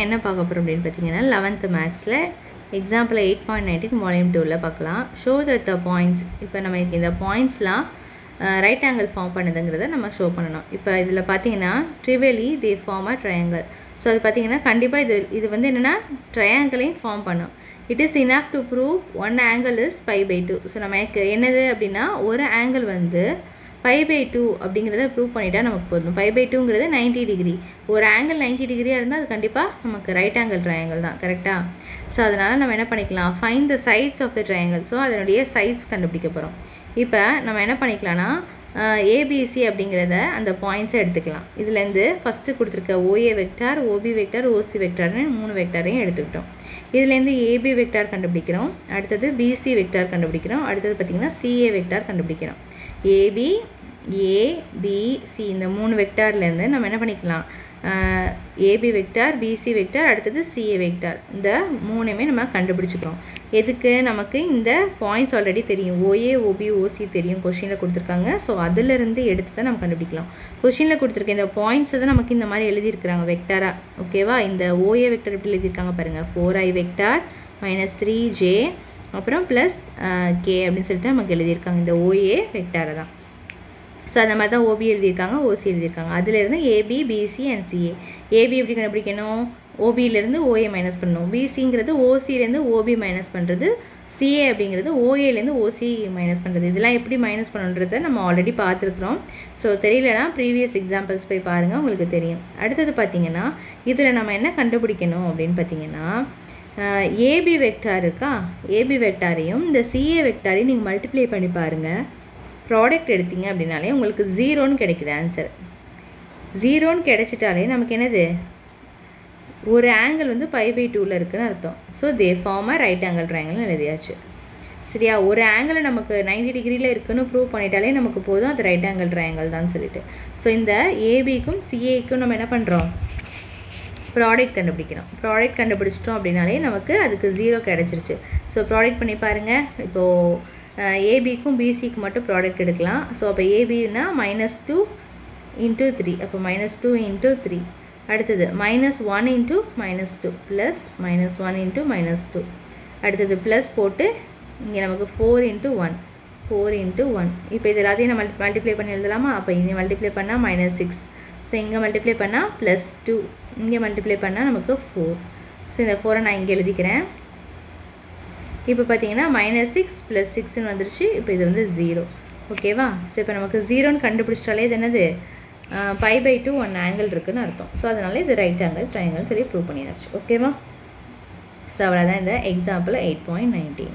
என்ன பார்க்க போகிறோம் அப்படின்னு பார்த்தீங்கன்னா 11th மேக்ஸில் எக்ஸாம்பிள் 8.19 வால்யூம் 2ல பார்க்கலாம். Show that the points. இப்போ நம்ம இந்த பாயிண்ட்ஸ்லாம் ரைட் ஆங்கிள் ஃபார்ம் பண்ணுதுங்கிறத நம்ம ஷோ பண்ணணும். இப்போ இதில் பார்த்தீங்கன்னா trivially they form a triangle. So அது பார்த்தீங்கன்னா கண்டிப்பாக இது வந்து என்னென்னா ட்ரையாங்கிளையும் ஃபார்ம் பண்ணும். It is enough to prove one angle is π/2. So நமக்கு என்னது அப்படின்னா ஒரு ஆங்கிள் வந்து π/2 அப்படிங்கிறத ப்ரூவ் பண்ணிட்டா நமக்கு போதும். π/2ங்கிறது 90 டிகிரி. ஒரு ஆங்கிள் 90 டிகிரியாக இருந்தால் அது கண்டிப்பாக நமக்கு ரைட் ஆங்கிள் ட்ரையாங்கிள் தான். கரெக்டாக? ஸோ அதனால் நம்ம என்ன பண்ணிக்கலாம், find the sides of the triangle. So அதனுடைய சைட்ஸ் கண்டுபிடிக்க போகிறோம். இப்போ நம்ம என்ன பண்ணிக்கலாம்னா ஏபிசி அப்படிங்கிறத அந்த பாயிண்ட்ஸை எடுத்துக்கலாம். இதுலேருந்து ஃபஸ்ட்டு கொடுத்துருக்க ஓஏ வெக்டார், ஓபி வெக்டார், ஓசி வெக்டார்னு 3 வெக்டாரையும் எடுத்துக்கிட்டோம். இதுலேருந்து ஏபி வெக்டார் கண்டுபிடிக்கிறோம், அடுத்தது பிசி வெக்டார் கண்டுபிடிக்கிறோம், அடுத்தது பார்த்திங்கன்னா சிஏ வெக்டார் கண்டுபிடிக்கிறோம். ஏபி, ஏபிசி இந்த 3 வெக்டார்லேருந்து நம்ம என்ன பண்ணிக்கலாம், ஏபி வெக்டார், பிசி வெக்டார், அடுத்தது சிஏ வெக்டார், இந்த 3மே நம்ம கண்டுபிடிச்சிக்கிறோம். எதுக்கு, நமக்கு இந்த பாயிண்ட்ஸ் ஆல்ரெடி தெரியும். ஓஏ, ஓபி, ஓசி தெரியும், கொஷினில் கொடுத்துருக்காங்க. ஸோ அதிலிருந்து எடுத்து தான் நம்ம கண்டுபிடிக்கலாம். கொஷினில் கொடுத்துருக்க இந்த பாயிண்ட்ஸை தான் நமக்கு இந்த மாதிரி எழுதியிருக்கிறாங்க வெக்டாராக. ஓகேவா? இந்த ஓஏ வெக்டார் எப்படி எழுதியிருக்காங்க பாருங்கள், 4i வெக்டார் -3j அப்புறம் ப்ளஸ் கே அப்படின்னு சொல்லிட்டு நமக்கு எழுதியிருக்காங்க. இந்த ஓஏ வெக்டாரை தான். ஸோ அந்த மாதிரி தான் ஓபி எழுதியிருக்காங்க, ஓசி எழுதியிருக்காங்க. அதிலேருந்து AB, BC and CA. AB எப்படி கண்டுபிடிக்கணும், ஓபியிலேருந்து ஓஏ மைனஸ் பண்ணணும். பிசிங்கிறது ஓசியிலேருந்து ஓபி மைனஸ் பண்ணுறது. சிஏ அப்படிங்கிறது ஓஏலேருந்து ஓசி மைனஸ் பண்ணுறது. இதெல்லாம் எப்படி மைனஸ் பண்ணுன்றதை நம்ம ஆல்ரெடி பார்த்துருக்குறோம். ஸோ தெரியலனா ப்ரீவியஸ் எக்ஸாம்பிள்ஸ் போய் பாருங்கள், உங்களுக்கு தெரியும். அடுத்தது பார்த்திங்கன்னா இதில் நம்ம என்ன கண்டுபிடிக்கணும் அப்படின்னு பார்த்திங்கன்னா ஏபி வெக்டார் இருக்கா, ஏபி வெக்டாரையும் இந்த சிஏ வெக்டாரையும் நீங்கள் மல்டிப்ளை பண்ணி பாருங்கள். ப்ராடக்ட் எடுத்தீங்க அப்படின்னாலே உங்களுக்கு 0ன்னு கிடைக்குது ஆன்சர். 0ன்னு கிடைச்சிட்டாலே நமக்கு என்னது, ஒரு ஆங்கிள் வந்து π/2ல இருக்குதுன்னு அர்த்தம். So they form a right angle ட்ரையாங்கிள்னு எழுதியாச்சு. சரியா? ஒரு ஆங்கிள் நமக்கு 90 டிகிரியில் இருக்குன்னு ப்ரூவ் பண்ணிட்டாலே நமக்கு போதும் அது ரைட் ஆங்கிள் ட்ரையாங்கிள் தான் சொல்லிட்டு. ஸோ இந்த ஏபிக்கும் சிஏக்கும் நம்ம என்ன பண்ணுறோம், ப்ராடக்ட் கண்டுபிடிக்கிறோம். ப்ராடக்ட் கண்டுபிடிச்சிட்டோம் அப்படின்னாலே நமக்கு அதுக்கு 0 கிடச்சிருச்சு. ஸோ ப்ராடக்ட் பண்ணி பாருங்கள். இப்போது ஏபிக்கும் பிசிக்கு மட்டும் ப்ராடக்ட் எடுக்கலாம். ஸோ அப்போ ஏபின்னா -2 × 3, அப்போ -2 × 3. அடுத்தது -1 × -2 ப்ளஸ் -1 × -2. அடுத்தது ப்ளஸ் போட்டு இங்கே நமக்கு 4 × 1, 4 × 1. இப்போ இது எல்லாத்தையும் நம்ம மல்டிப்ளை பண்ணி எழுதலாமா? அப்போ இங்கே மல்டிப்ளை பண்ணால் -6. ஸோ இங்கே மல்டிப்ளை பண்ணால் +2, இங்கே மல்டிப்ளை பண்ணால் நமக்கு 4. ஸோ இந்த 4 நான் இங்கே எழுதிக்கிறேன். இப்போ பார்த்தீங்கன்னா -6 + 6ன்னு வந்துருச்சு. இப்போ இது வந்து 0. ஓகேவா? ஸோ இப்போ நமக்கு 0ன்னு கண்டுபிடிச்சிட்டாலே இது என்னது, π/2 ஒன் ஆங்கிள் இருக்குதுன்னு அர்த்தம். ஸோ அதனால இது ரைட் ஆங்கிள் ட்ரையாங்கிள் சொல்லி ப்ரூவ் பண்ணியாச்சு. ஓகேவா? ஸோ அவ்வளோதான் இந்த எக்ஸாம்பிள் 8.19.